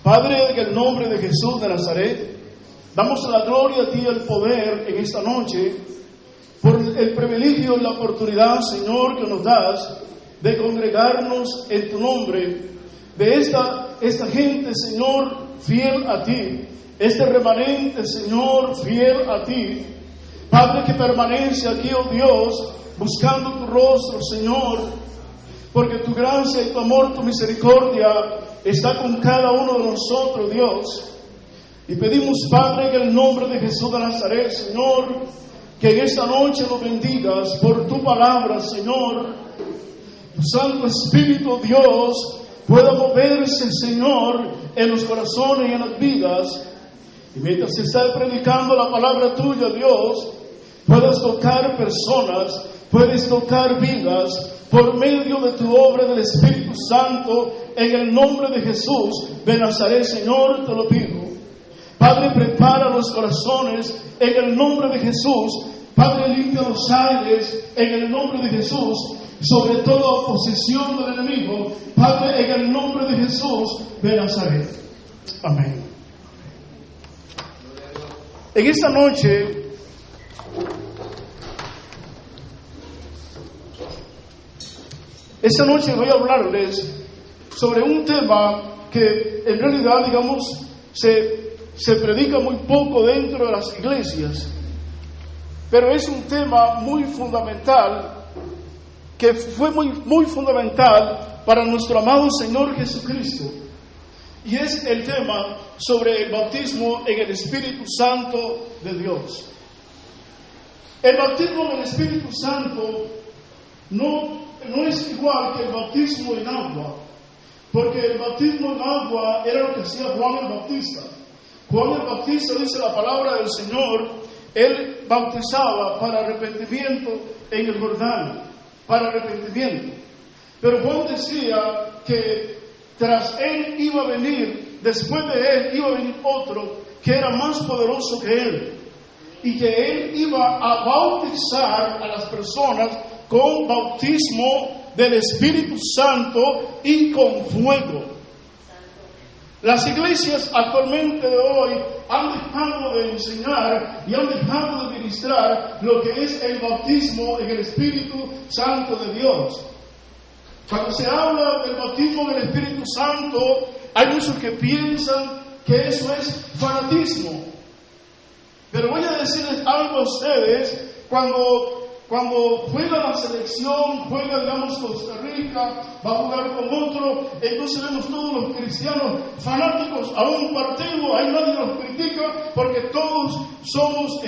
Padre, en el nombre de Jesús de Nazaret, damos la gloria a ti y el poder en esta noche por el privilegio y la oportunidad, Señor, que nos das de congregarnos en tu nombre, de esta gente, Señor, fiel a ti, este remanente, Señor, fiel a ti, Padre, que permanece aquí, oh Dios, buscando tu rostro, Señor, porque tu gracia y tu amor, tu misericordia está con cada uno de nosotros, Dios. Y pedimos, Padre, en el nombre de Jesús de Nazaret, Señor, que en esta noche lo bendigas por tu palabra, Señor. Tu Santo Espíritu, Dios, pueda moverse, Señor, en los corazones y en las vidas. Y mientras se está predicando la palabra tuya, Dios, puedas tocar personas, puedes tocar vidas por medio de tu obra del Espíritu Santo, en el nombre de Jesús de Nazaret, Señor, te lo pido. Padre, prepara los corazones en el nombre de Jesús. Padre, limpia los aires en el nombre de Jesús, sobre toda oposición del enemigo. Padre, en el nombre de Jesús de Nazaret. Amén. En esta noche voy a hablarles sobre un tema que en realidad, digamos, se predica muy poco dentro de las iglesias, pero es un tema muy fundamental, que fue muy fundamental para nuestro amado Señor Jesucristo, y es el tema sobre el bautismo en el Espíritu Santo de Dios. El bautismo en el Espíritu Santo no es igual que el bautismo en agua, porque el bautismo en agua era lo que hacía Juan el Bautista. Juan el Bautista, dice la palabra del Señor, él bautizaba para arrepentimiento en el Jordán, para arrepentimiento. Pero Juan decía que tras él iba a venir, después de él iba a venir otro que era más poderoso que él, y que él iba a bautizar a las personas con bautismo del Espíritu Santo y con fuego. Las iglesias actualmente de hoy han dejado de enseñar y han dejado de ministrar lo que es el bautismo en el Espíritu Santo de Dios. Cuando se habla del bautismo del Espíritu Santo, hay muchos que piensan que eso es fanatismo. Pero voy a decirles algo a ustedes: cuando juega la selección, juega, digamos, Costa Rica, va a jugar con otro, entonces vemos todos los cristianos fanáticos a un partido, ahí nadie los critica, porque todos somos,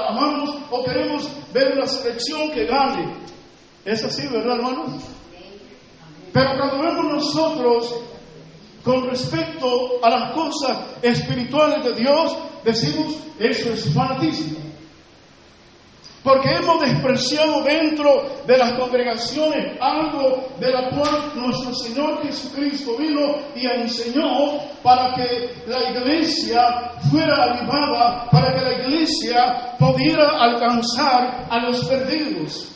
amamos o queremos ver la selección que gane. Es así, ¿verdad, hermanos? Pero cuando vemos nosotros con respecto a las cosas espirituales de Dios, decimos, eso es fanatismo. Porque hemos despreciado dentro de las congregaciones algo de la cual nuestro Señor Jesucristo vino y enseñó para que la iglesia fuera avivada, para que la iglesia pudiera alcanzar a los perdidos.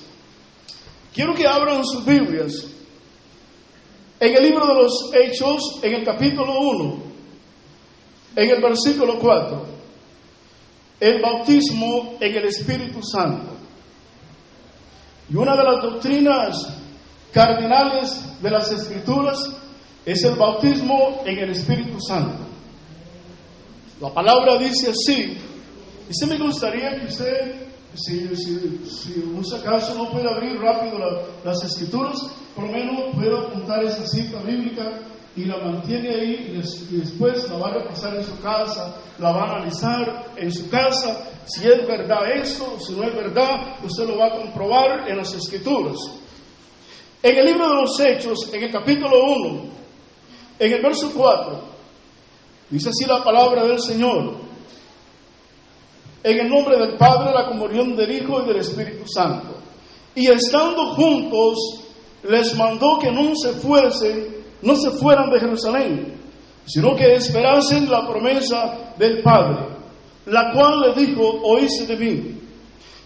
Quiero que abran sus Biblias en el libro de los Hechos, en el capítulo 1, en el versículo 4. El bautismo en el Espíritu Santo. Y una de las doctrinas cardinales de las Escrituras es el bautismo en el Espíritu Santo. La palabra dice así, y se me gustaría que usted, si un acaso no puede abrir rápido las Escrituras, por lo menos puede apuntar esa cita bíblica y la mantiene ahí, y después la va a repasar en su casa, la va a analizar en su casa, si es verdad esto, si no es verdad, usted lo va a comprobar en las Escrituras. En el libro de los Hechos, en el capítulo 1, en el verso 4, dice así la palabra del Señor: en el nombre del Padre, la comunión del Hijo y del Espíritu Santo. Y estando juntos, les mandó que no se fueran de Jerusalén, sino que esperasen la promesa del Padre, la cual le dijo: oíste de mí.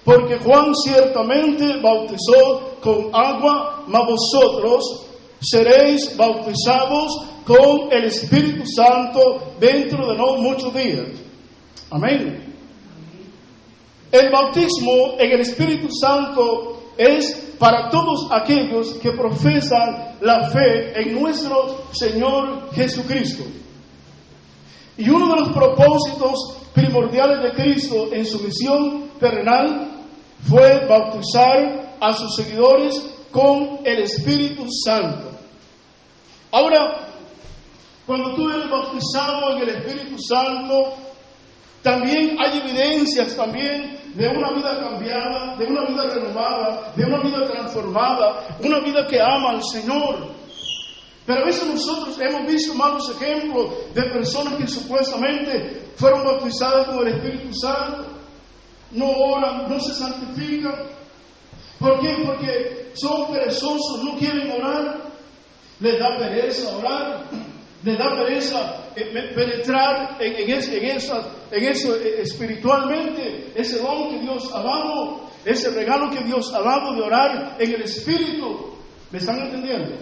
Porque Juan ciertamente bautizó con agua, mas vosotros seréis bautizados con el Espíritu Santo dentro de no muchos días. Amén. El bautismo en el Espíritu Santo es para todos aquellos que profesan la fe en nuestro Señor Jesucristo. Y uno de los propósitos primordiales de Cristo en su misión terrenal fue bautizar a sus seguidores con el Espíritu Santo. Ahora, cuando tú eres bautizado en el Espíritu Santo, también hay evidencias también de una vida cambiada, de una vida renovada, de una vida transformada, una vida que ama al Señor. Pero a veces nosotros hemos visto malos ejemplos de personas que supuestamente fueron bautizadas con el Espíritu Santo, no oran, no se santifican. ¿Por qué? Porque son perezosos, no quieren orar, les da pereza orar, les da pereza penetrar en eso espiritualmente, ese don que Dios ha dado, ese regalo que Dios ha dado de orar en el Espíritu. ¿Me están entendiendo?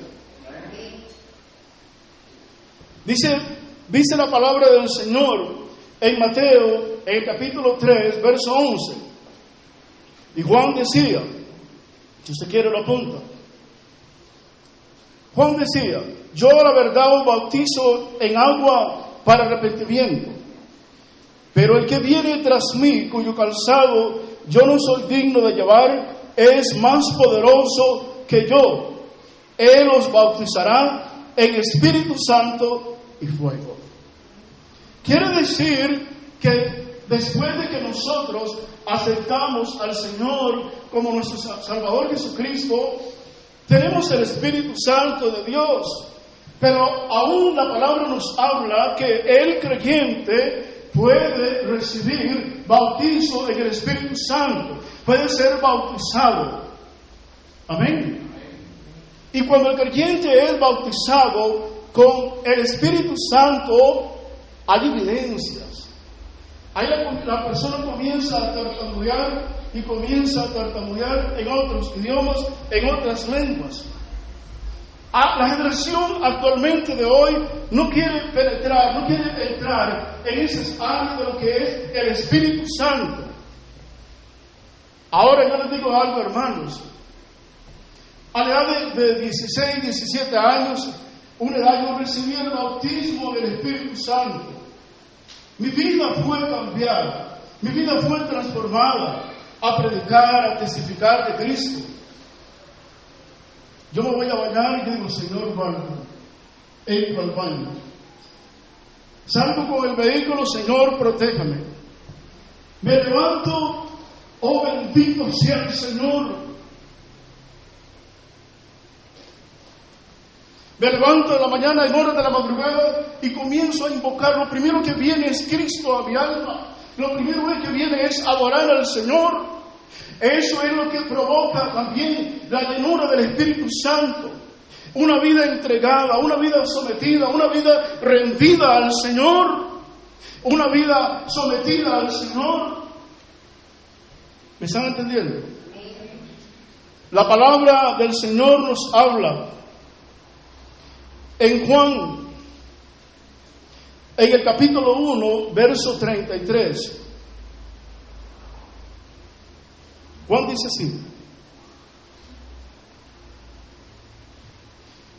Dice la palabra del Señor en Mateo, en el capítulo 3, verso 11. Y Juan decía, si usted quiere lo apunta. Juan decía, yo la verdad os bautizo en agua para arrepentimiento, pero el que viene tras mí, cuyo calzado yo no soy digno de llevar, es más poderoso que yo. Él os bautizará en Espíritu Santo y fuego. Quiere decir que después de que nosotros aceptamos al Señor como nuestro Salvador Jesucristo, tenemos el Espíritu Santo de Dios. Pero aún la palabra nos habla que el creyente puede recibir bautizo en el Espíritu Santo, puede ser bautizado. Amén. Y cuando el creyente es bautizado con el Espíritu Santo, hay evidencias. Ahí la persona comienza a tartamudear y comienza a tartamudear en otros idiomas, en otras lenguas. La generación actualmente de hoy no quiere penetrar, no quiere entrar en esas áreas de lo que es el Espíritu Santo. Ahora yo les digo algo, hermanos. A la edad de 16, 17 años, una edad, yo recibí el bautismo del Espíritu Santo. Mi vida fue cambiada, mi vida fue transformada a predicar, a testificar de Cristo. Yo me voy a bañar y digo, Señor, entro al baño. Salgo con el vehículo, Señor, protéjame. Me levanto, oh bendito sea el Señor. Me levanto en la mañana, en horas de la madrugada, y comienzo a invocar. Lo primero que viene es Cristo a mi alma. Lo primero que viene es adorar al Señor. Eso es lo que provoca también la llenura del Espíritu Santo. Una vida entregada, una vida sometida, una vida rendida al Señor. Una vida sometida al Señor. ¿Me están entendiendo? La palabra del Señor nos habla en Juan, en el capítulo 1, verso 33. Juan dice así.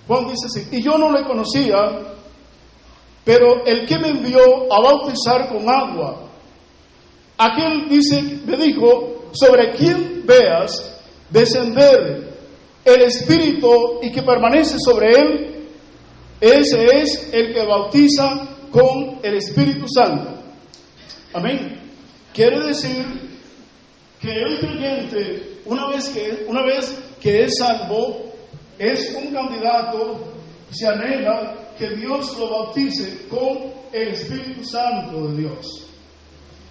Juan dice así. Y yo no le conocía, pero el que me envió a bautizar con agua, aquel me dijo, sobre quien veas descender el Espíritu y que permanece sobre él, ese es el que bautiza con el Espíritu Santo. Amén. Quiere decir que el creyente, una vez que es salvo, es un candidato, se anhela que Dios lo bautice con el Espíritu Santo de Dios.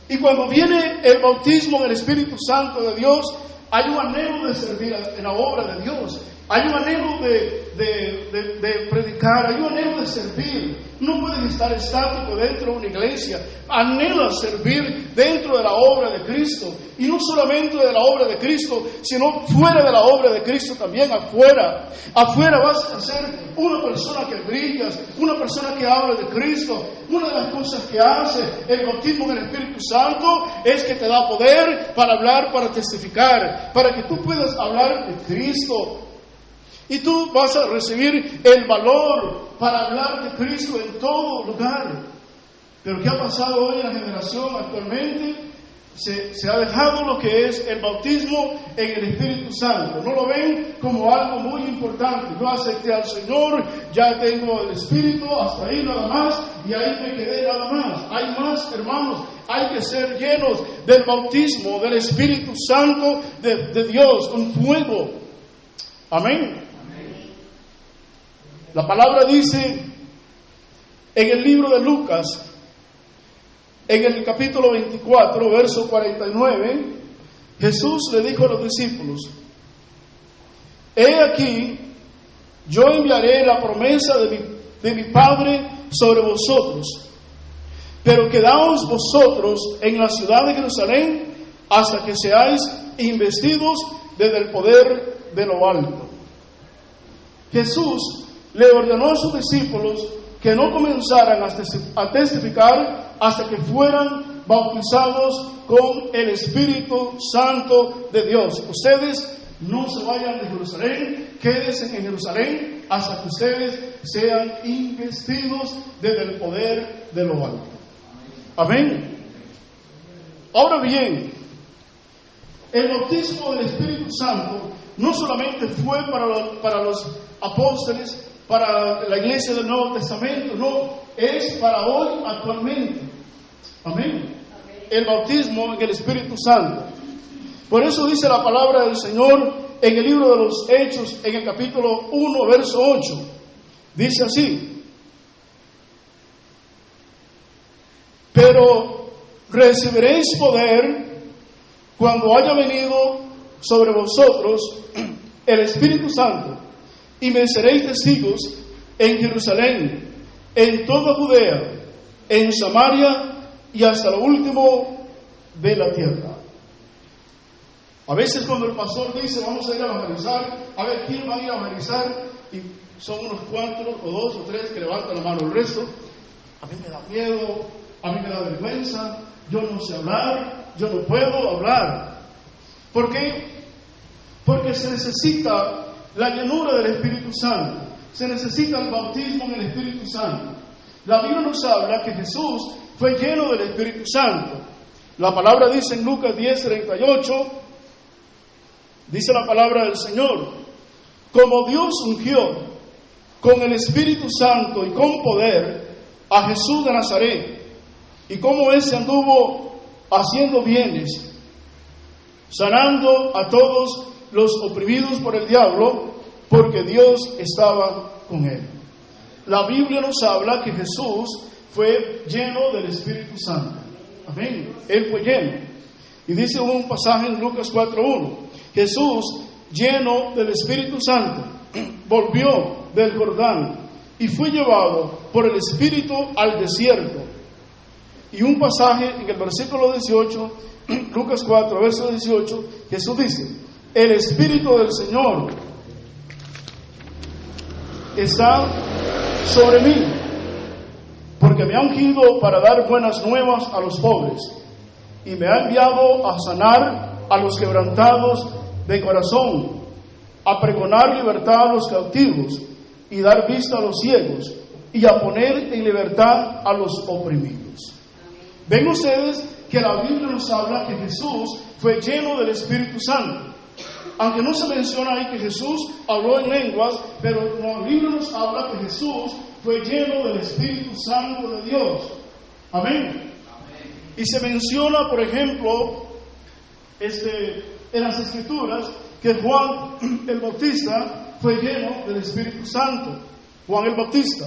Y cuando viene el bautismo del Espíritu Santo de Dios, hay un anhelo de servir en la obra de Dios. Hay un anhelo de de predicar, hay un anhelo de servir. No puedes estar estático dentro de una iglesia. Anhela servir dentro de la obra de Cristo. Y no solamente de la obra de Cristo, sino fuera de la obra de Cristo también, afuera. Afuera vas a ser una persona que brillas, una persona que habla de Cristo. Una de las cosas que hace el bautismo en el Espíritu Santo es que te da poder para hablar, para testificar, para que tú puedas hablar de Cristo. Y tú vas a recibir el valor para hablar de Cristo en todo lugar. Pero ¿qué ha pasado hoy en la generación actualmente? Se ha dejado lo que es el bautismo en el Espíritu Santo. No lo ven como algo muy importante. Yo acepté al Señor, ya tengo el Espíritu, hasta ahí nada más, y ahí me quedé nada más. Hay más, hermanos. Hay que ser llenos del bautismo, del Espíritu Santo de Dios, con fuego. Amén. La palabra dice en el libro de Lucas, en el capítulo 24, verso 49, Jesús le dijo a los discípulos: he aquí, yo enviaré la promesa de mi Padre sobre vosotros, pero quedaos vosotros en la ciudad de Jerusalén hasta que seáis investidos desde el poder de lo alto. Jesús le ordenó a sus discípulos que no comenzaran a testificar hasta que fueran bautizados con el Espíritu Santo de Dios. Ustedes no se vayan de Jerusalén, quédense en Jerusalén hasta que ustedes sean investidos desde el poder de lo alto. Amén. Ahora bien, el bautismo del Espíritu Santo no solamente fue para los apóstoles, para la iglesia del Nuevo Testamento, no, es para hoy actualmente. Amén. El bautismo en el Espíritu Santo. Por eso dice la palabra del Señor en el libro de los Hechos, en el capítulo 1, verso 8. Dice así: pero recibiréis poder cuando haya venido sobre vosotros el Espíritu Santo, y me seréis testigos en Jerusalén, en toda Judea, en Samaria y hasta lo último de la tierra. A veces cuando el pastor dice vamos a ir a evangelizar, a ver quién va a ir a evangelizar, y son unos cuantos o dos o tres que levantan la mano. El resto, a mí me da miedo, a mí me da vergüenza, yo no sé hablar, yo no puedo hablar. ¿Por qué? Porque se necesita la llenura del Espíritu Santo, se necesita el bautismo en el Espíritu Santo. La Biblia nos habla que Jesús fue lleno del Espíritu Santo. La palabra dice en Lucas 10:38, dice la palabra del Señor: como Dios ungió con el Espíritu Santo y con poder a Jesús de Nazaret, y como éste anduvo haciendo bienes, sanando a todos los oprimidos por el diablo, porque Dios estaba con él. La Biblia nos habla que Jesús fue lleno del Espíritu Santo. Amén. Él fue lleno. Y dice un pasaje en Lucas 4:1: Jesús, lleno del Espíritu Santo, volvió del Jordán y fue llevado por el Espíritu al desierto. Y un pasaje en el versículo 18, Lucas 4, verso 18, Jesús dice: el Espíritu del Señor está sobre mí, porque me ha ungido para dar buenas nuevas a los pobres, y me ha enviado a sanar a los quebrantados de corazón, a pregonar libertad a los cautivos, y dar vista a los ciegos, y a poner en libertad a los oprimidos. Ven ustedes que la Biblia nos habla que Jesús fue lleno del Espíritu Santo. Aunque no se menciona ahí que Jesús habló en lenguas, pero la Biblia nos habla que Jesús fue lleno del Espíritu Santo de Dios. Amén. Y se menciona, por ejemplo, en las Escrituras, que Juan el Bautista fue lleno del Espíritu Santo. Juan el Bautista.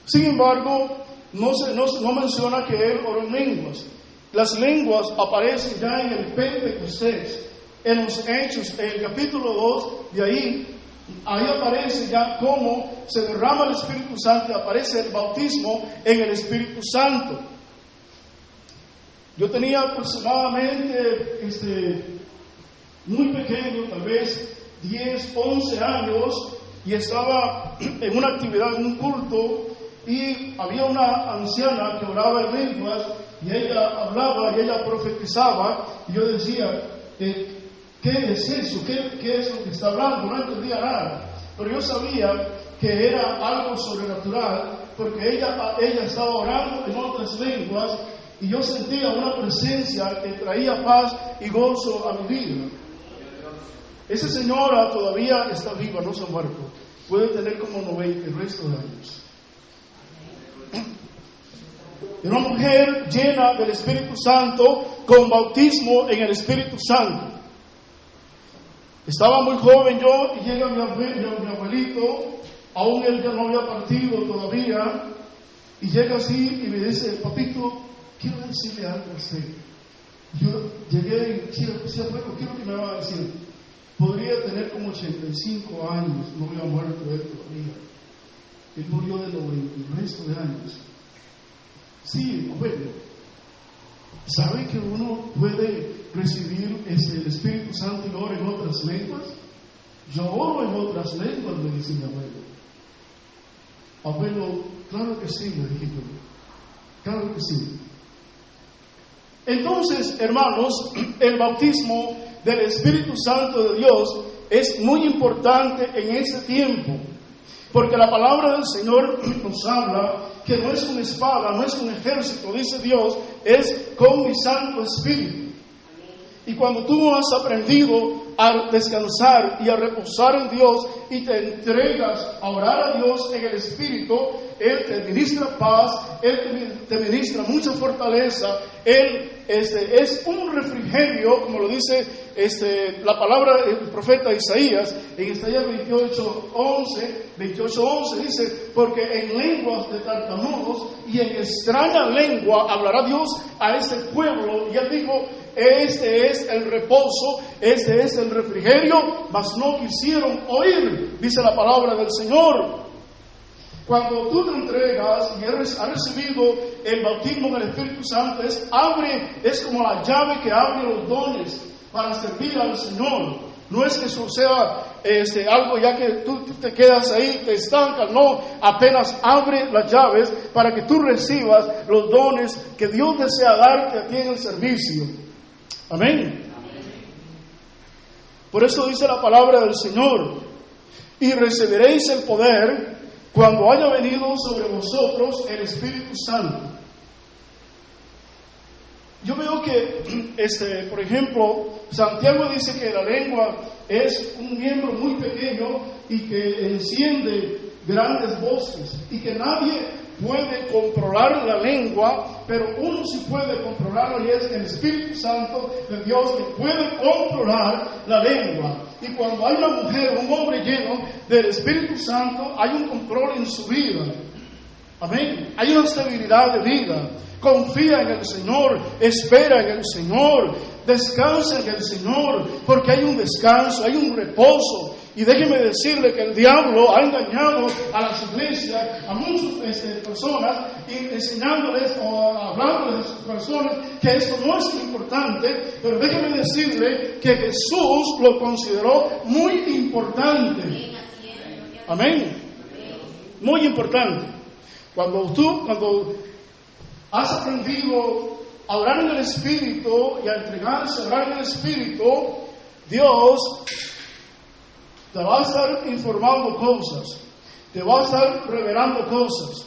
Sin embargo, no menciona que él oró en lenguas. Las lenguas aparecen ya en el Pentecostés, en los Hechos, en el capítulo 2, de ahí ahí aparece ya cómo se derrama el Espíritu Santo, aparece el bautismo en el Espíritu Santo. Yo tenía aproximadamente, muy pequeño, tal vez 10, 11 años, y estaba en una actividad, en un culto, y había una anciana que oraba en lenguas, y ella hablaba y ella profetizaba, y yo decía, ¿qué es eso? ¿Qué es lo que está hablando? No entendía nada, pero yo sabía que era algo sobrenatural, porque ella estaba orando en otras lenguas, y yo sentía una presencia que traía paz y gozo a mi vida. Esa señora todavía está viva, no se ha muerto. Puede tener como 90 el resto de años. Una mujer llena del Espíritu Santo, con bautismo en el Espíritu Santo. Estaba muy joven yo, y llega mi abuelito, aún él ya no había partido todavía, y llega así y me dice, papito, quiero decirle algo a usted. Yo llegué y decía, abuelo, ¿qué es lo que me va a decir? Podría tener como 85 años, no había muerto él todavía. Él murió de 90, el resto de años. Sí, abuelo. ¿Sabe que uno puede recibir el Espíritu Santo y ora en otras lenguas? Yo oro en otras lenguas, me dice mi abuelo. Abuelo, claro que sí, le dije yo. Claro que sí. Entonces, hermanos, el bautismo del Espíritu Santo de Dios es muy importante en ese tiempo, porque la palabra del Señor nos habla que no es una espada, no es un ejército, dice Dios, es con mi Santo Espíritu. Y cuando tú has aprendido a descansar y a reposar en Dios y te entregas a orar a Dios en el Espíritu, Él te ministra paz, Él te ministra mucha fortaleza, Él es un refrigerio, como lo dice la palabra del profeta Isaías, en Isaías 28:11, dice, porque en lenguas de tartamudos y en extraña lengua hablará Dios a este pueblo, y Él dijo, este es el reposo, este es el refrigerio, mas no quisieron oír, dice la palabra del Señor. Cuando tú te entregas y has recibido el bautismo del Espíritu Santo, es como la llave que abre los dones para servir al Señor. No es que eso sea algo ya que tú te quedas ahí, te estancas, no, apenas abre las llaves para que tú recibas los dones que Dios desea darte a ti en el servicio. Amén. Por eso dice la palabra del Señor, y recibiréis el poder cuando haya venido sobre vosotros el Espíritu Santo. Yo veo que, por ejemplo, Santiago dice que la lengua es un miembro muy pequeño y que enciende grandes voces, y que nadie puede controlar la lengua, pero uno sí puede controlarlo, y es el Espíritu Santo de Dios que puede controlar la lengua. Y cuando hay una mujer, un hombre lleno del Espíritu Santo, hay un control en su vida. Amén. Hay una estabilidad de vida. Confía en el Señor, espera en el Señor, descansa en el Señor, porque hay un descanso, hay un reposo. Y déjeme decirle que el diablo ha engañado a las iglesias, a muchas personas, enseñándoles o hablándoles a las personas que esto no es importante, pero déjeme decirle que Jesús lo consideró muy importante. Amén. Muy importante. Cuando has aprendido a orar en el Espíritu y a entregarse a orar en el Espíritu, Dios te va a estar informando cosas, te va a estar revelando cosas,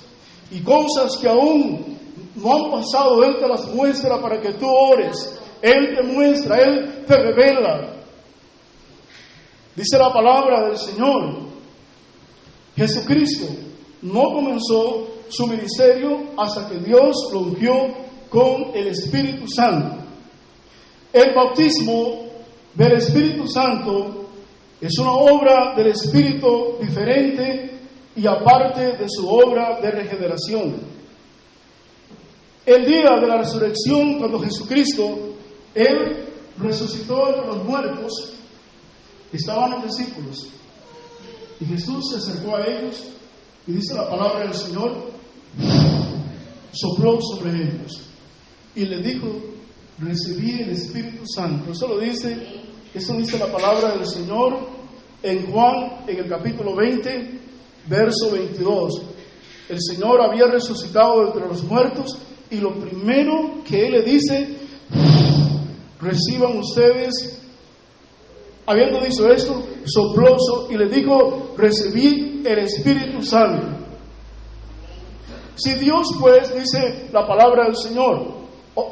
y cosas que aún no han pasado, Él te las muestra para que tú ores. Él te muestra, Él te revela. Dice la palabra del Señor, Jesucristo no comenzó su ministerio hasta que Dios lo ungió con el Espíritu Santo. El bautismo del Espíritu Santo es una obra del Espíritu diferente y aparte de su obra de regeneración. El día de la resurrección, cuando Jesucristo, Él resucitó entre los muertos, estaban los discípulos. Y Jesús se acercó a ellos y dice la palabra del Señor, sopló sobre ellos y le dijo, recibí el Espíritu Santo. Eso dice la palabra del Señor en Juan, en el capítulo 20, verso 22. El Señor había resucitado entre los muertos y lo primero que Él le dice, reciban ustedes. Habiendo dicho esto, sopló y le dijo, recibí el Espíritu Santo. Si Dios pues, dice la palabra del Señor,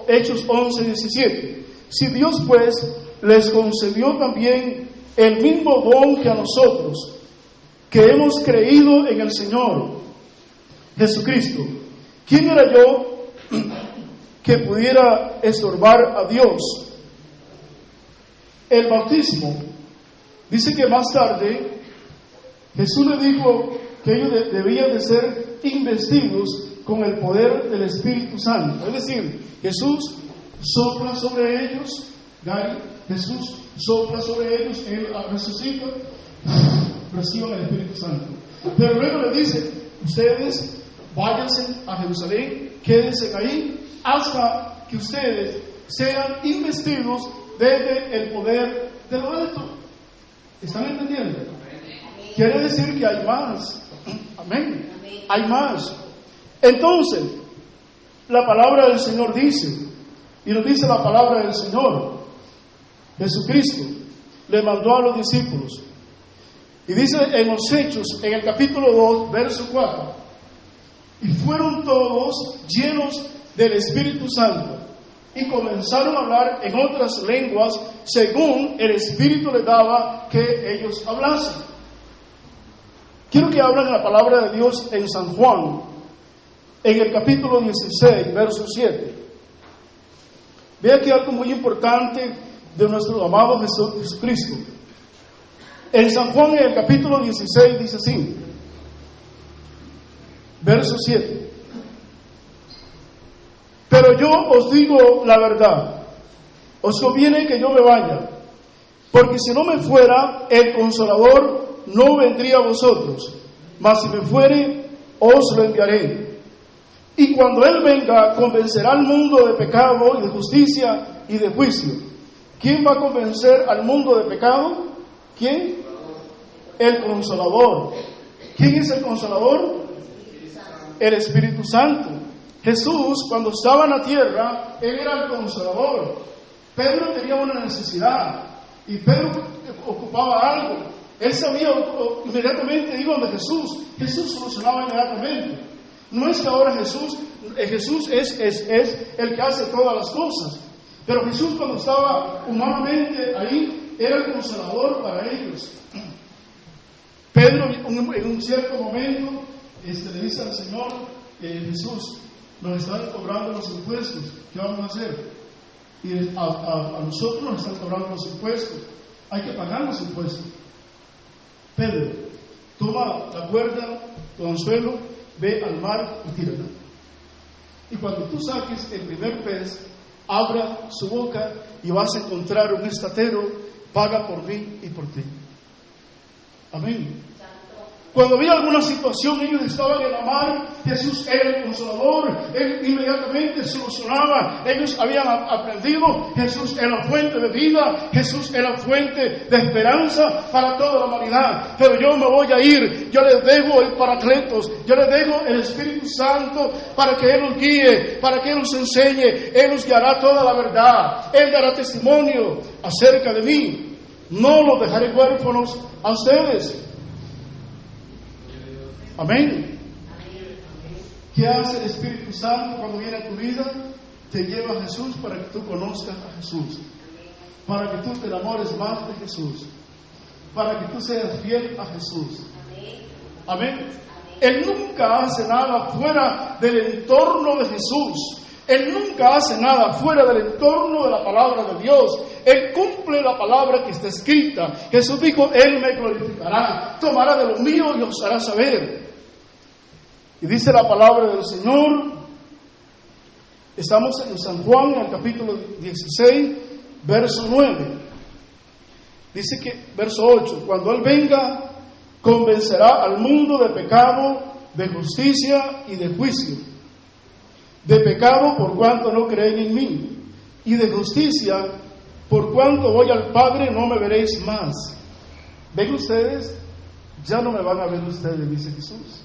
Hechos 11:17, si Dios pues les concedió también el mismo don que a nosotros, que hemos creído en el Señor Jesucristo, ¿quién era yo que pudiera estorbar a Dios? El bautismo, dice que más tarde Jesús le dijo que ellos debían de ser investidos con el poder del Espíritu Santo. Es decir, Jesús sopla sobre ellos, Jesús sopla sobre ellos, Él resucita, reciban el Espíritu Santo. Pero luego le dice, ustedes váyanse a Jerusalén, quédense ahí hasta que ustedes sean investidos desde el poder de lo alto. ¿Están entendiendo? Quiere decir que hay más. Amén. Hay más. Entonces, la palabra del Señor dice, y nos dice la palabra del Señor, Jesucristo le mandó a los discípulos. Y dice en los Hechos, en el capítulo 2, verso 4, y fueron todos llenos del Espíritu Santo, y comenzaron a hablar en otras lenguas según el Espíritu les daba que ellos hablasen. Quiero que hablen la palabra de Dios en San Juan, en el capítulo 16, verso 7. Ve aquí algo muy importante de nuestro amado Jesucristo. En San Juan, en el capítulo 16, dice así, verso 7. Pero yo os digo la verdad, os conviene que yo me vaya, porque si no me fuera, el Consolador no vendría a vosotros, mas si me fuere, os lo enviaré. Y cuando Él venga, convencerá al mundo de pecado y de justicia y de juicio. ¿Quién va a convencer al mundo de pecado? ¿Quién? El Consolador. ¿Quién es el Consolador? El Espíritu Santo. Jesús, cuando estaba en la tierra, Él era el Consolador. Pedro tenía una necesidad y Pedro ocupaba algo. Él sabía inmediatamente, iba donde Jesús. Jesús solucionaba inmediatamente. No es que ahora Jesús es el que hace todas las cosas. Pero Jesús, cuando estaba humanamente ahí, era el Consolador para ellos. Pedro, en un cierto momento, le dice al Señor, Jesús, nos están cobrando los impuestos, ¿qué vamos a hacer? Y a nosotros nos están cobrando los impuestos, hay que pagar los impuestos. Pedro, toma la cuerda, tu anzuelo, ve al mar y tírala. Y cuando tú saques el primer pez, abra su boca y vas a encontrar un estatero, paga por mí y por ti. Amén. Cuando había alguna situación, ellos estaban en la mar, Jesús era el Consolador, Él inmediatamente solucionaba. Ellos habían aprendido, Jesús era la fuente de vida, Jesús era la fuente de esperanza para toda la humanidad. Pero yo me voy a ir, yo les dejo el Paracletos, yo les dejo el Espíritu Santo para que Él nos guíe, para que Él nos enseñe, Él nos guiará toda la verdad, Él dará testimonio acerca de mí. No los dejaré huérfanos a ustedes. Amén. ¿Qué hace el Espíritu Santo cuando viene a tu vida? Te lleva a Jesús para que tú conozcas a Jesús, para que tú te enamores más de Jesús, para que tú seas fiel a Jesús. Amén. Él nunca hace nada fuera del entorno de Jesús. Él nunca hace nada fuera del entorno de la palabra de Dios. Él cumple la palabra que está escrita. Jesús dijo, Él me glorificará, tomará de lo mío y os hará saber. Y dice la palabra del Señor, estamos en San Juan, en el capítulo 16, verso 9. Dice que, verso 8, cuando Él venga, convencerá al mundo de pecado, de justicia y de juicio. De pecado por cuanto no creen en mí, y de justicia por cuanto voy al Padre no me veréis más. ¿Ven ustedes? Ya no me van a ver ustedes, dice Jesús.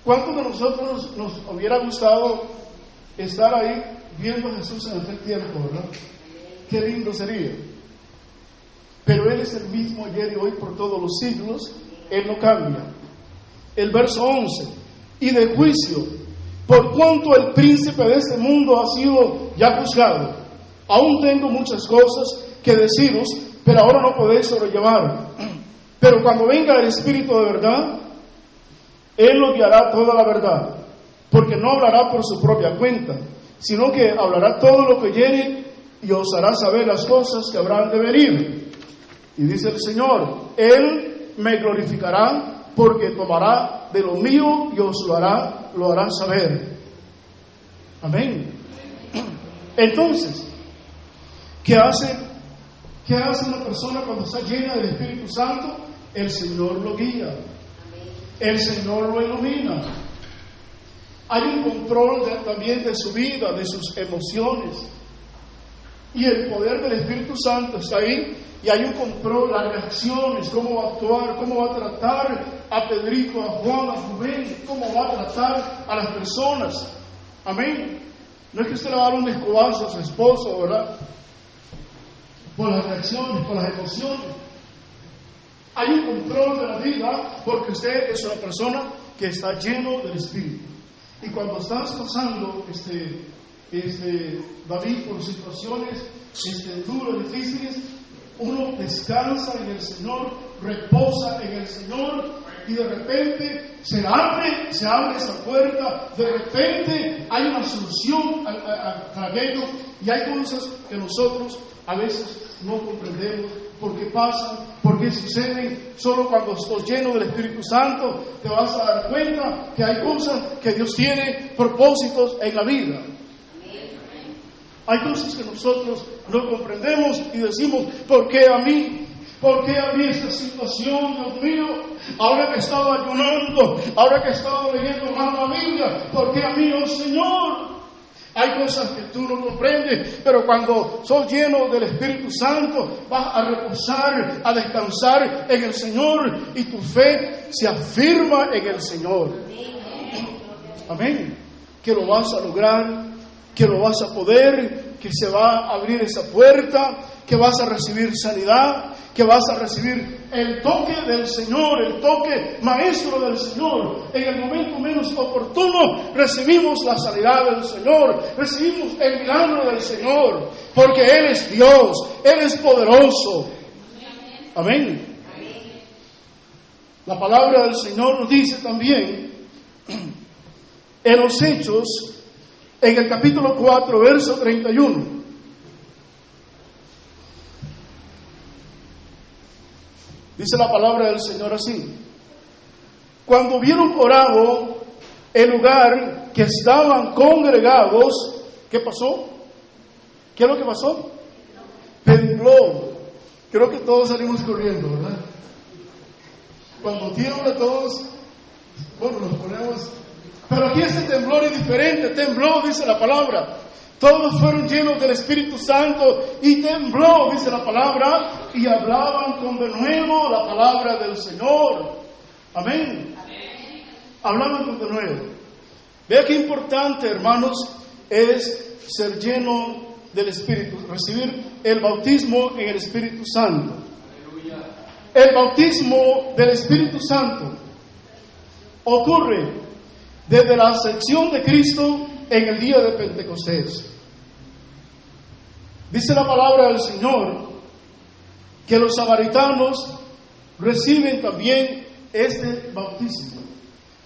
¿Cuántos de nosotros nos hubiera gustado estar ahí viendo a Jesús en aquel tiempo, verdad? Qué lindo sería. Pero Él es el mismo ayer y hoy por todos los siglos. Él no cambia. El verso 11. Y de juicio, por cuanto el príncipe de este mundo ha sido ya juzgado. Aún tengo muchas cosas que deciros, pero ahora no podéis sobrellevar. Pero cuando venga el Espíritu de verdad, Él os guiará toda la verdad, porque no hablará por su propia cuenta, sino que hablará todo lo que oyere y os hará saber las cosas que habrán de venir. Y dice el Señor, Él me glorificará, porque tomará de lo mío y os lo hará saber. Amén. Entonces, ¿qué hace una persona cuando está llena del Espíritu Santo? El Señor lo guía. El Señor lo ilumina. Hay un control también de su vida, de sus emociones. Y el poder del Espíritu Santo está ahí. Y hay un control, las reacciones, cómo va a actuar, cómo va a tratar a Pedrito, a Juan, a Rubén, cómo va a tratar a las personas. Amén. No es que usted le va a dar un escobazo a su esposo, ¿verdad? Por las reacciones, por las emociones. Hay un control de la vida porque usted es una persona que está lleno del Espíritu. Y cuando estás pasando, David, por situaciones duras, difíciles, uno descansa en el Señor, reposa en el Señor, y de repente se abre esa puerta, de repente hay una solución al aquello, y hay cosas que nosotros a veces no comprendemos por qué pasan, por qué suceden. Solo cuando estás lleno del Espíritu Santo te vas a dar cuenta que hay cosas que Dios tiene propósitos en la vida. Hay cosas que nosotros no comprendemos y decimos, ¿por qué a mí? ¿Por qué a mí esta situación, Dios mío? Ahora que he estado ayunando, ahora que he estado leyendo más la Biblia, ¿por qué a mí, oh Señor? Hay cosas que tú no comprendes, pero cuando sos lleno del Espíritu Santo, vas a reposar, a descansar en el Señor, y tu fe se afirma en el Señor. Amén. Que lo vas a lograr, que lo vas a poder, que se va a abrir esa puerta, que vas a recibir sanidad, que vas a recibir el toque del Señor, el toque maestro del Señor. En el momento menos oportuno recibimos la sanidad del Señor, recibimos el milagro del Señor, porque Él es Dios, Él es poderoso. Amén. La palabra del Señor nos dice también en los Hechos, en el capítulo 4, verso 31. Dice la palabra del Señor así: cuando hubieron orado el lugar que estaban congregados, ¿qué pasó? ¿Qué es lo que pasó? Tembló. Creo que todos salimos corriendo, ¿verdad? Cuando tiembla todos, bueno, nos ponemos. Pero aquí este temblor es diferente. Tembló, dice la palabra. Todos fueron llenos del Espíritu Santo y tembló, dice la palabra, y hablaban con denuedo la palabra del Señor. Amén. Hablaban con denuedo. Vea qué importante, hermanos, es ser lleno del Espíritu, recibir el bautismo en el Espíritu Santo. El bautismo del Espíritu Santo ocurre desde la ascensión de Cristo en el día de Pentecostés. Dice la palabra del Señor que los samaritanos reciben también este bautismo.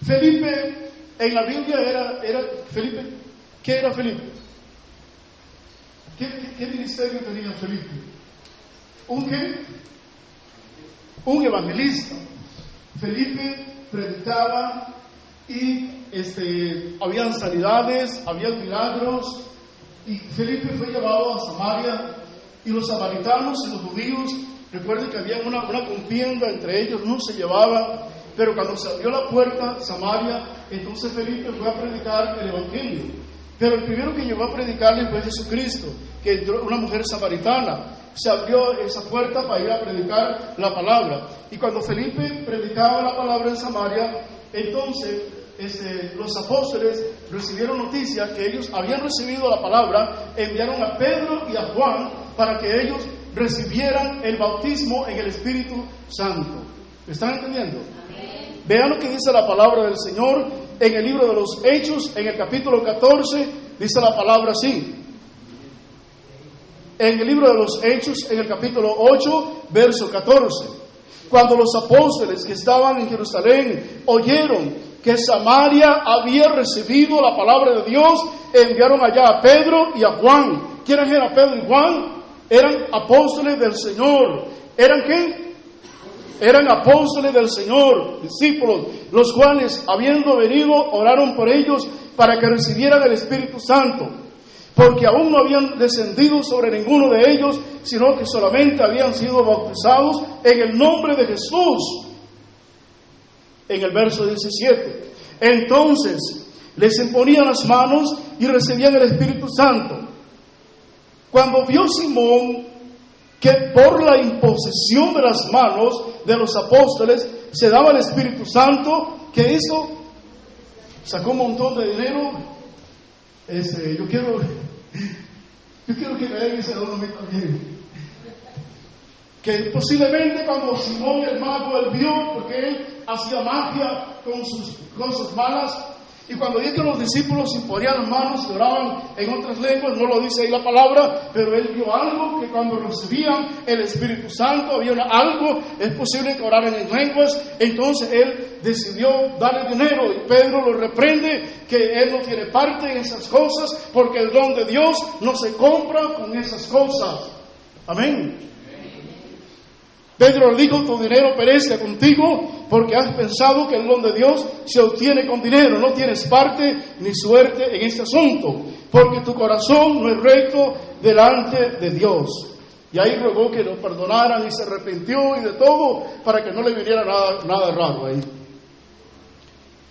Felipe, en la Biblia era Felipe. ¿Qué era Felipe? ¿Qué ministerio tenía Felipe? ¿Un qué? Un evangelista. Felipe predicaba y habían sanidades, habían milagros, y Felipe fue llevado a Samaria, y los samaritanos y los judíos Recuerden que había una contienda entre ellos, no se llevaban, pero cuando se abrió la puerta, Samaria, entonces Felipe fue a predicar el Evangelio. Pero el primero que llegó a predicarle fue Jesucristo, que entró una mujer samaritana. Se abrió esa puerta para ir a predicar la palabra. Y cuando Felipe predicaba la palabra en Samaria, entonces los apóstoles recibieron noticia que ellos habían recibido la palabra, enviaron a Pedro y a Juan para que ellos recibieran el bautismo en el Espíritu Santo. ¿Me están entendiendo? Amén. Vean lo que dice la palabra del Señor en el libro de los Hechos, en el capítulo 14, dice la palabra así. En el libro de los Hechos, en el capítulo 8, verso 14. Cuando los apóstoles que estaban en Jerusalén oyeron que Samaria había recibido la palabra de Dios, enviaron allá a Pedro y a Juan. ¿Quiénes eran Pedro y Juan? Eran apóstoles del Señor. ¿Eran qué? Eran apóstoles del Señor, discípulos, los cuales, habiendo venido, oraron por ellos para que recibieran el Espíritu Santo, porque aún no habían descendido sobre ninguno de ellos, sino que solamente habían sido bautizados en el nombre de Jesús. En el verso 17, entonces les imponían las manos y recibían el Espíritu Santo. Cuando vio Simón que por la imposición de las manos de los apóstoles se daba el Espíritu Santo, ¿qué hizo? Sacó un montón de dinero. Yo quiero que me den ese don a mí también. Que posiblemente cuando Simón el mago, él vio, porque él hacía magia con sus cosas malas, y cuando vio que los discípulos imponían las manos y oraban en otras lenguas, no lo dice ahí la palabra, pero él vio algo, que cuando recibían el Espíritu Santo había algo, es posible que oraran en lenguas. Entonces él decidió darle dinero, y Pedro lo reprende, que él no tiene parte en esas cosas, porque el don de Dios no se compra con esas cosas. Amén. Pedro le dijo: tu dinero perezca contigo, porque has pensado que el don de Dios se obtiene con dinero. No tienes parte ni suerte en este asunto, porque tu corazón no es recto delante de Dios. Y ahí rogó que lo perdonaran y se arrepintió y de todo, para que no le viniera nada raro ahí.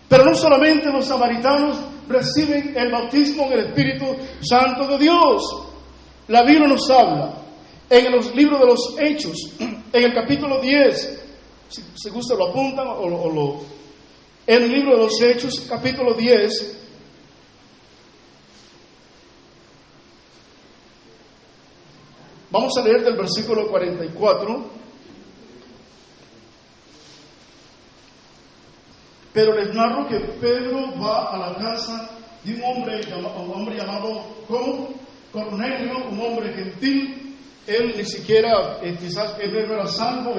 Pero no solamente los samaritanos reciben el bautismo en el Espíritu Santo de Dios. La Biblia nos habla en los libros de los Hechos, en el capítulo 10, si gusta lo apuntan en el libro de los Hechos, capítulo 10, vamos a leer del versículo 44. Pero les narro que Pedro va a la casa de un hombre llamado Cornelio, un hombre gentil. Él ni siquiera, quizás él no era salvo,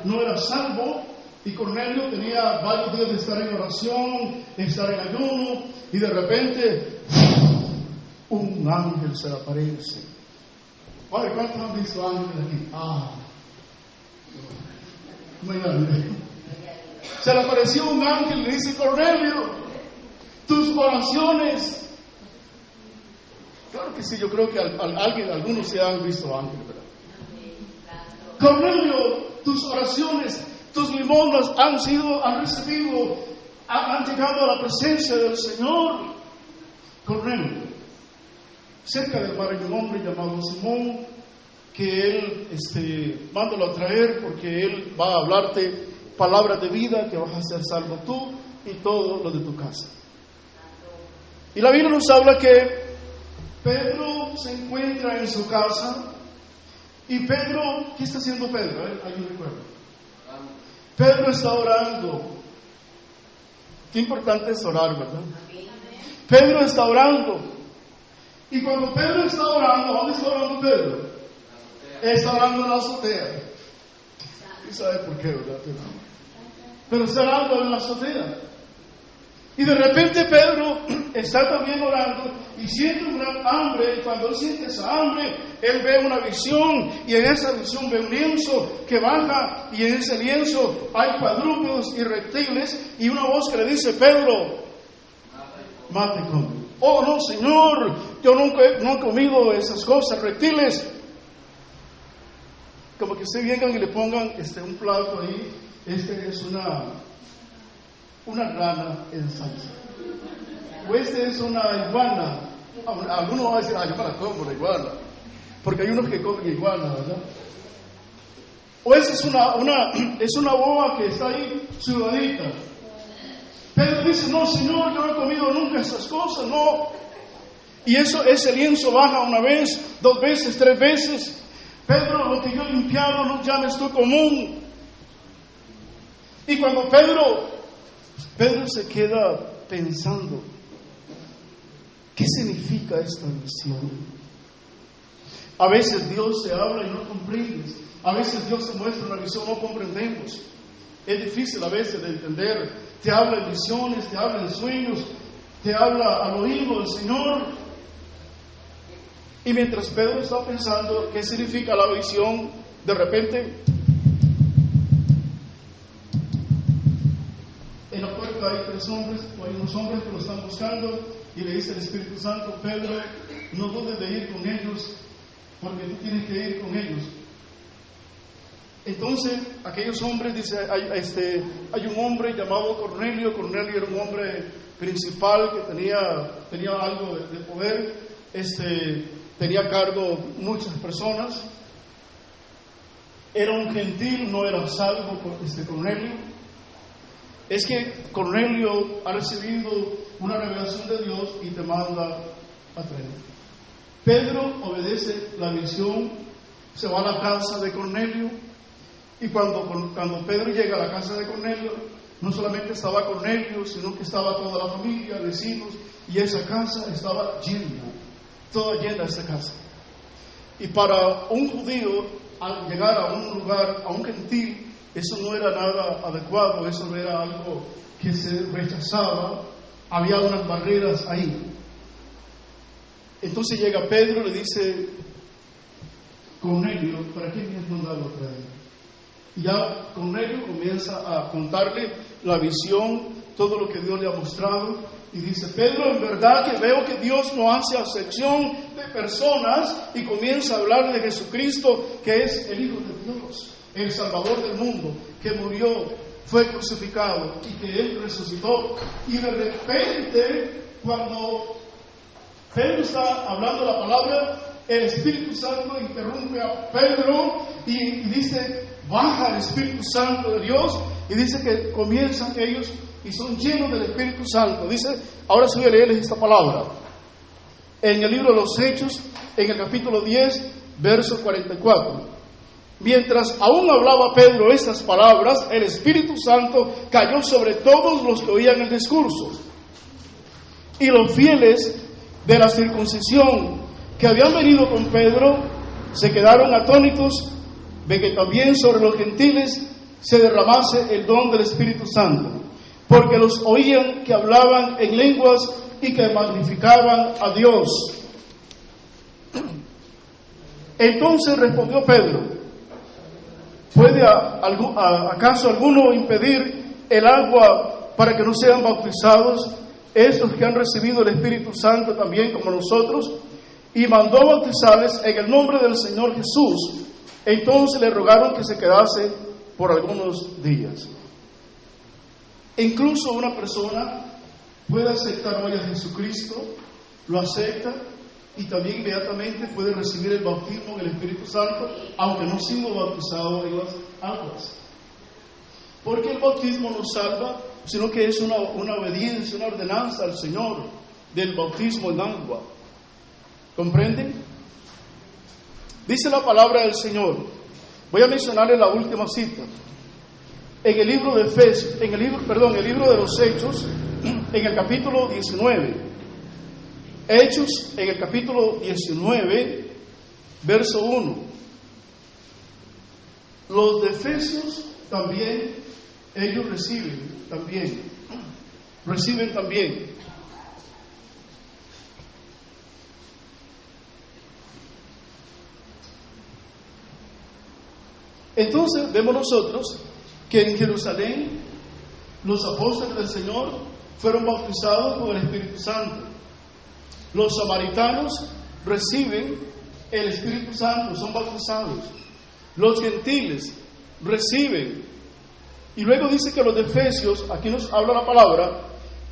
no era salvo, y Cornelio tenía varios días de estar en oración, de estar en ayuno, y de repente un ángel se le aparece. Oye, ¿cuántos han visto ángeles aquí? Muy grande. Se le apareció un ángel y le dice: Cornelio, tus oraciones. Claro que sí, yo creo que algunos se han visto ángeles, ¿verdad? Cornelio, tus oraciones, tus limosnas han llegado a la presencia del Señor. Cornelio, cerca del mar hay un hombre llamado Simón, que él, mándalo a traer, porque él va a hablarte palabras de vida, que vas a ser salvo tú y todo lo de tu casa. Y la Biblia nos habla que Pedro se encuentra en su casa, y Pedro, ¿qué está haciendo Pedro? Ahí me recuerdo. Pedro está orando. Qué importante es orar, ¿verdad? Pedro está orando. Y cuando Pedro está orando, ¿dónde está orando Pedro? Está orando en la azotea. ¿Y sabe por qué, verdad? Pero está orando en la azotea. Y de repente Pedro está también orando y siente un gran hambre. Y cuando él siente esa hambre, él ve una visión, y en esa visión ve un lienzo que baja, y en ese lienzo hay cuadrúpedos y reptiles, y una voz que le dice: Pedro, mate y come. Oh no, Señor, yo nunca he comido esas cosas, reptiles. como que ustedes vengan y le pongan un plato ahí, es una rana en salsa, o es una iguana. Algunos van a decir, yo me la como la iguana, porque hay unos que comen iguana, ¿verdad? O esa es una boba que está ahí sudadita. Pedro dice, no, Señor, yo no he comido nunca esas cosas, no. Y ese lienzo baja una vez, 2 veces, 3 veces. Pedro, lo que yo he limpiado no llames tú común. Y cuando Pedro se queda pensando, ¿qué significa esta visión? A veces Dios se habla y no comprendes. A veces Dios se muestra una visión y no comprendemos. Es difícil a veces de entender. Te habla en visiones, te habla en sueños, te habla al oído del Señor. Y mientras Pedro está pensando qué significa la visión, de repente en la puerta hay 3 hombres, o hay unos hombres que lo están buscando, y le dice el Espíritu Santo, Pedro, no dudes de ir con ellos, porque tú tienes que ir con ellos. Entonces, aquellos hombres, dice, hay un hombre llamado Cornelio. Cornelio era un hombre principal que tenía algo de poder, tenía a cargo muchas personas. Era un gentil, no era salvo Cornelio. Es que Cornelio ha recibido una revelación de Dios y te manda a traer. Pedro obedece la visión, se va a la casa de Cornelio. Y cuando Pedro llega a la casa de Cornelio, no solamente estaba Cornelio, sino que estaba toda la familia, vecinos, y esa casa estaba llena, toda llena esa casa. Y para un judío, al llegar a un lugar, a un gentil, eso no era nada adecuado, eso era algo que se rechazaba, había unas barreras ahí. Entonces llega Pedro y le dice, Cornelio, ¿para qué me has mandado a traer? Y ya Cornelio comienza a contarle la visión, todo lo que Dios le ha mostrado, y dice, Pedro, en verdad que veo que Dios no hace acepción de personas, y comienza a hablar de Jesucristo, que es el Hijo de Dios, el Salvador del mundo, que murió, fue crucificado, y que Él resucitó. Y de repente, cuando Pedro está hablando la palabra, el Espíritu Santo interrumpe a Pedro y dice, baja el Espíritu Santo de Dios, y dice que comienzan ellos y son llenos del Espíritu Santo. Dice, ahora sí voy a leerles esta palabra. En el libro de los Hechos, en el capítulo 10, verso 44. Mientras aún hablaba Pedro estas palabras, el Espíritu Santo cayó sobre todos los que oían el discurso. Y los fieles de la circuncisión que habían venido con Pedro se quedaron atónitos de que también sobre los gentiles se derramase el don del Espíritu Santo, porque los oían que hablaban en lenguas y que magnificaban a Dios. Entonces respondió Pedro, ¿puede acaso alguno impedir el agua para que no sean bautizados estos que han recibido el Espíritu Santo también como nosotros? Y mandó bautizarles en el nombre del Señor Jesús. Entonces le rogaron que se quedase por algunos días. Incluso una persona puede aceptar hoy a Jesucristo, lo acepta y también inmediatamente puede recibir el bautismo en el Espíritu Santo, aunque no siendo bautizado en las aguas. Porque el bautismo no salva, sino que es una obediencia, una ordenanza al Señor del bautismo en agua. ¿Comprenden? Dice la palabra del Señor. Voy a mencionarles la última cita. En el libro de el libro de los Hechos, en el capítulo 19. Hechos, en el capítulo 19, verso 1. Los de Efesios también, ellos reciben también. Entonces vemos nosotros que en Jerusalén los apóstoles del Señor fueron bautizados con el Espíritu Santo. Los samaritanos reciben el Espíritu Santo, son bautizados. Los gentiles reciben. Y luego dice que los de Efesios, aquí nos habla la palabra,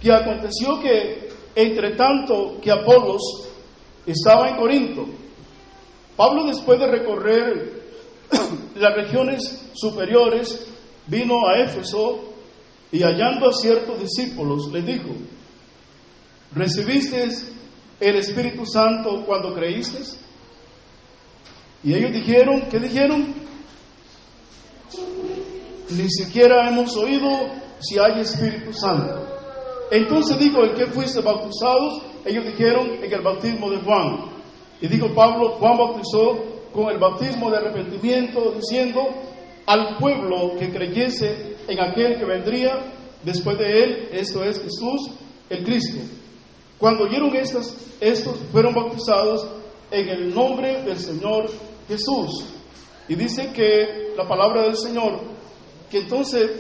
que aconteció que entre tanto que Apolos estaba en Corinto, Pablo, después de recorrer las regiones superiores, vino a Éfeso y hallando a ciertos discípulos les dijo: ¿recibisteis el Espíritu Santo cuando creísteis? Y ellos dijeron, ¿qué dijeron? Ni siquiera hemos oído si hay Espíritu Santo. Entonces dijo: ¿en qué fuiste bautizados? Ellos dijeron: en el bautismo de Juan. Y dijo Pablo: Juan bautizó con el bautismo de arrepentimiento, diciendo al pueblo que creyese en aquel que vendría después de él, esto es Jesús el Cristo. Cuando oyeron estos fueron bautizados en el nombre del Señor Jesús. Y dice que la palabra del Señor, que entonces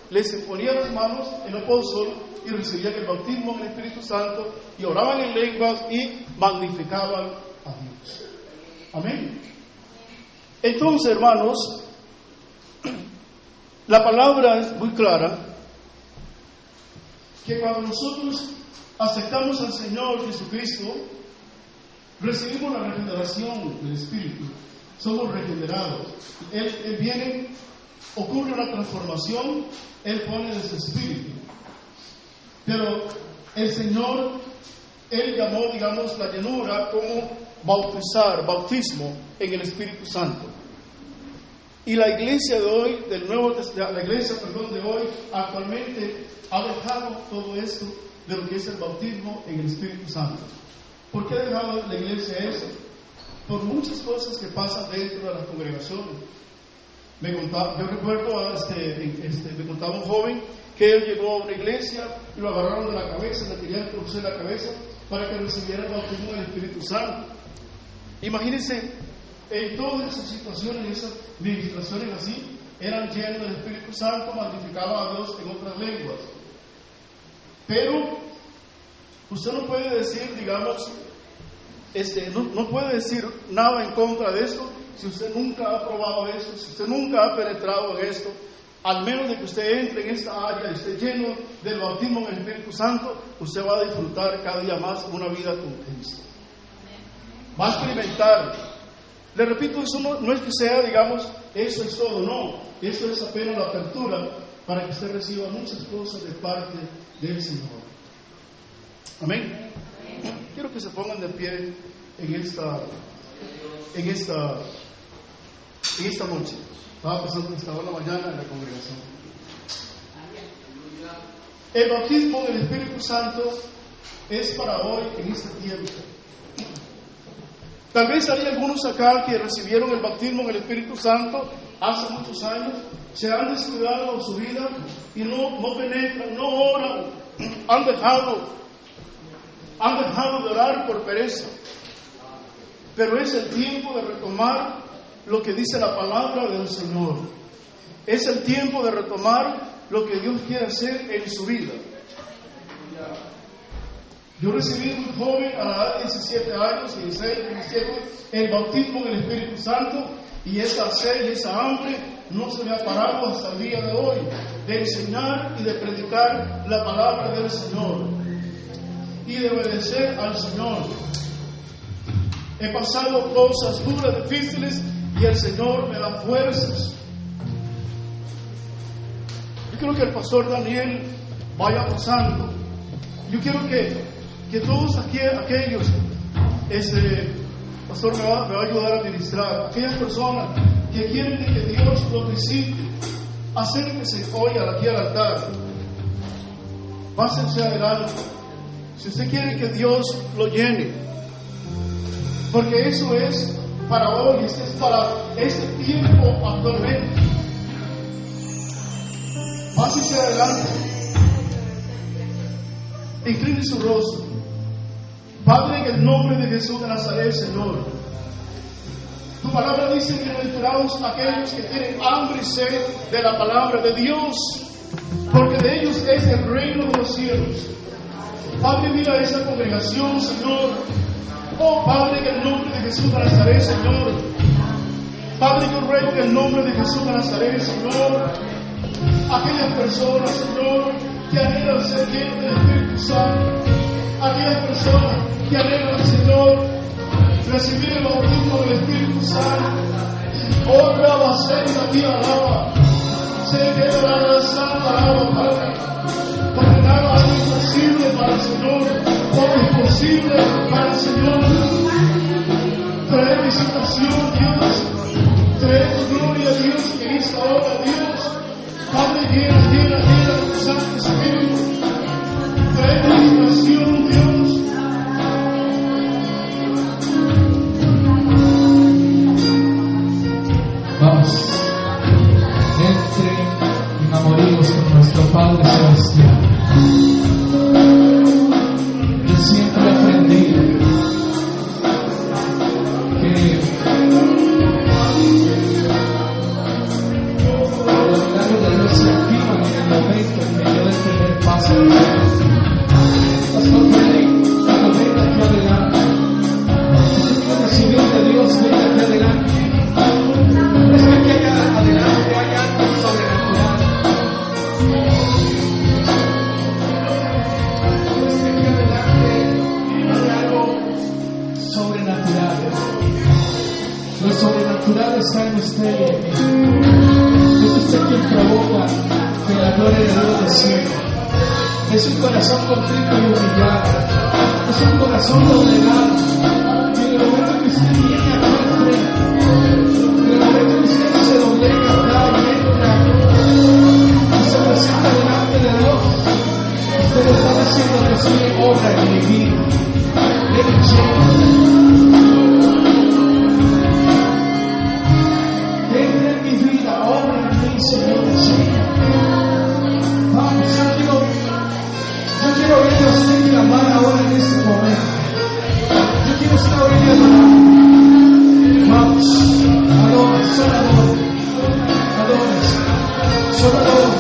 les imponía las manos el apóstol y recibían el bautismo en el Espíritu Santo y oraban en lenguas y magnificaban a Dios. Amén. Entonces, hermanos, la palabra es muy clara, que cuando nosotros aceptamos al Señor Jesucristo, recibimos la regeneración del Espíritu, somos regenerados. Él viene, ocurre una transformación, Él pone de su Espíritu. Pero el Señor, Él llamó, digamos, la llenura como bautismo en el Espíritu Santo. Y la iglesia de hoy, de hoy, actualmente ha dejado todo esto de lo que es el bautismo en el Espíritu Santo. ¿Por qué ha dejado la iglesia eso? Por muchas cosas que pasan dentro de las congregaciones. Yo recuerdo, me contaba un joven que él llegó a una iglesia y lo agarraron de la cabeza, le querían torcer la cabeza para que recibiera el bautismo del Espíritu Santo. Imagínense, en todas esas situaciones, esas ministraciones así, eran llenos del Espíritu Santo, magnificaban a Dios en otras lenguas. Pero usted no puede decir, digamos, no puede decir nada en contra de esto si usted nunca ha probado eso, si usted nunca ha penetrado en esto. Al menos de que usted entre en esta área y esté lleno del bautismo en el Espíritu Santo, usted va a disfrutar cada día más una vida con Cristo. Va a experimentar. Le repito, eso no es que sea, digamos, eso es todo, no. Eso es apenas la apertura para que usted reciba muchas cosas de parte del Señor. Amén. Quiero que se pongan de pie en esta noche. Estaba pensando que estaba en la mañana en la congregación. El bautismo del Espíritu Santo es para hoy, en este tiempo. Tal vez hay algunos acá que recibieron el bautismo en el Espíritu Santo hace muchos años, se han descuidado su vida y no penetran, no oran, han dejado de orar por pereza. Pero es el tiempo de retomar lo que dice la palabra del Señor. Es el tiempo de retomar lo que Dios quiere hacer en su vida. Yo recibí muy joven, a la edad de 17 años, 16, 17, el bautismo en el Espíritu Santo, y esa sed y esa hambre no se me ha parado hasta el día de hoy, de enseñar y de predicar la palabra del Señor y de obedecer al Señor. He pasado cosas duras, difíciles, y el Señor me da fuerzas. Yo quiero que el pastor Daniel vaya pasando. Yo quiero que todos aquellos, pastor me va a ayudar a ministrar, aquellas personas que quieren que Dios los visite, acérquense hoy aquí al altar, pásense adelante. Si usted quiere que Dios lo llene, porque eso es para hoy, es para este tiempo actualmente. Pásense adelante, incline su rostro. Padre, en el nombre de Jesús de Nazaret, Señor, tu palabra dice: bienaventurados aquellos que tienen hambre y sed de la palabra de Dios, porque de ellos es el reino de los cielos. Padre, mira esa congregación, Señor. Oh Padre, en el nombre de Jesús de Nazaret, Señor, Padre, yo ruego en el nombre de Jesús de Nazaret, Señor, aquellas personas, Señor, que anhelan ser llenos del Espíritu Santo, aquellas personas que anhelan, Señor, recibir el bautismo del Espíritu Santo. Oh, Rabba, Senta, aquí alaba. Sé que la santa alaba, Padre. Porque nada es imposible para el Señor. Todo es posible para el Señor. Trae visitación, Dios. Trae tu gloria, Dios, en esta hora, Dios. Padre, llena tu Santo Espíritu. Trae visitación, Dios. Vamos, entre enamoridos con nuestro Padre Celestial. Yo siempre he aprendido que los milagros de Dios se activan en el momento en que yo dé el primer paso. Pastor Freddy, cuando venga aquí adelante, si tú recibir de Dios, venga aquí adelante. Es que aquí adelante hay algo sobrenatural. Es que aquí adelante hay algo sobrenatural. Lo sobrenatural está en usted y en mí. Es usted quien provoca que la gloria de Dios descienda. Es un corazón contrito y humillado. Es un corazón doblegado. Y en el momento que usted viene aquí al frente, en el momento que usted se doblega acá y entra y se presenta delante de Dios, usted le está diciendo que sí, obra en mi vida. Ven lleno. Entra en mi vida, obra en mí, Señor, lleno. Vamos, yo quiero oírle a usted clamar ahora en este momento. Yo quiero estar oírle adorar. Vamos, adora, solo adora, solo adora.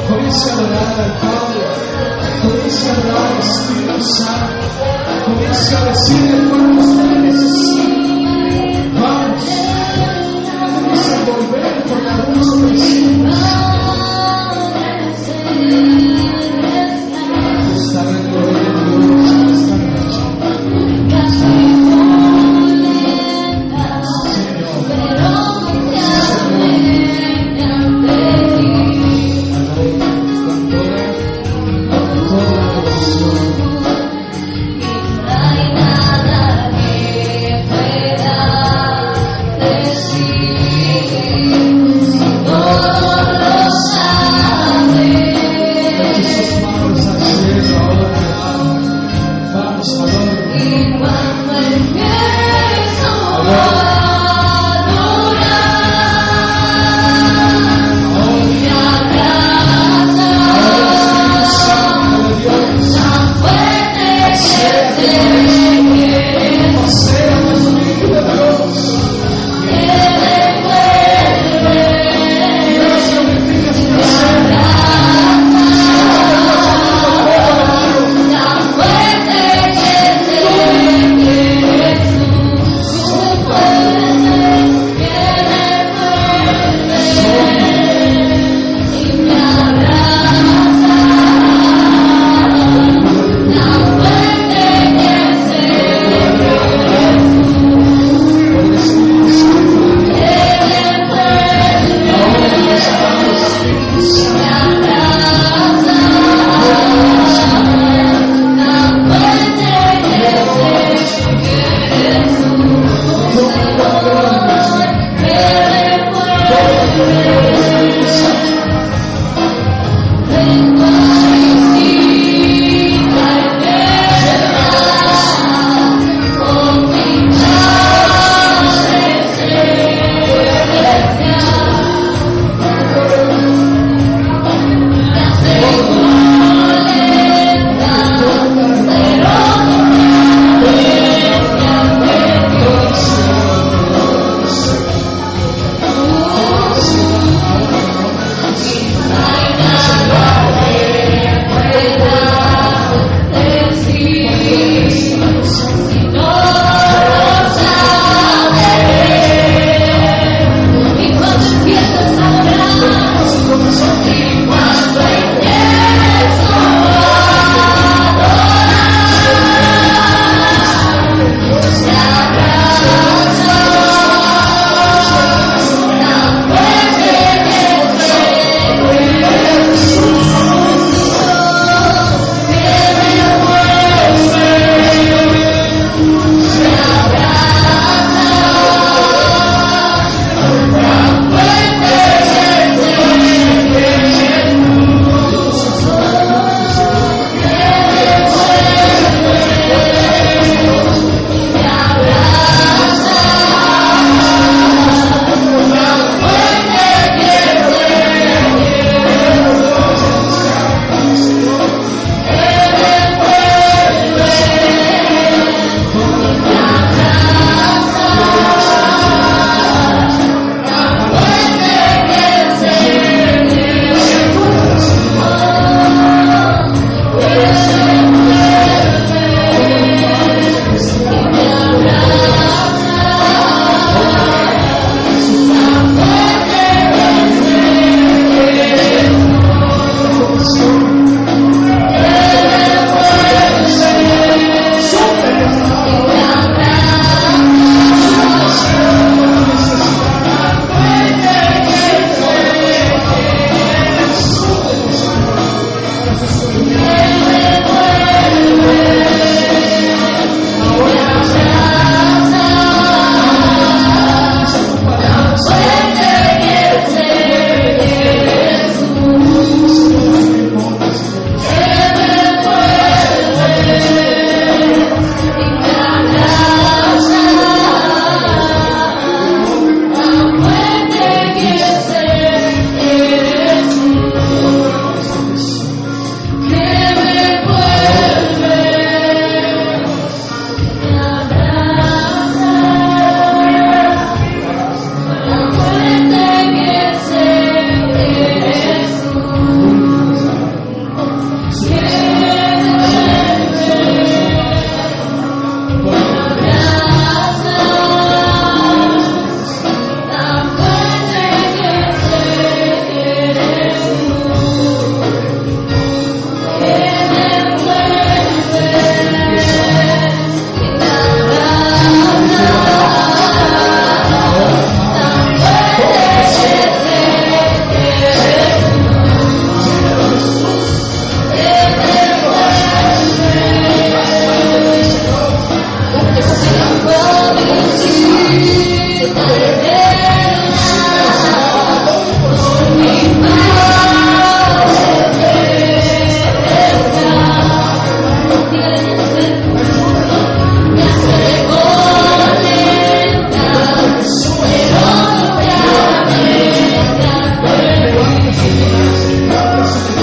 Comienza a adorar al Padre, comienza a adorar al Espíritu Santo, comienza a decirle cuánto usted necesita. Vamos, comienza a volver por la luz de Jesús. Está la gloria de Dios esta noche. No hay nada que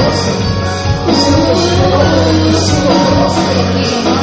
poderosa. Tu sangre es poderosa, tu sangre es poderosa.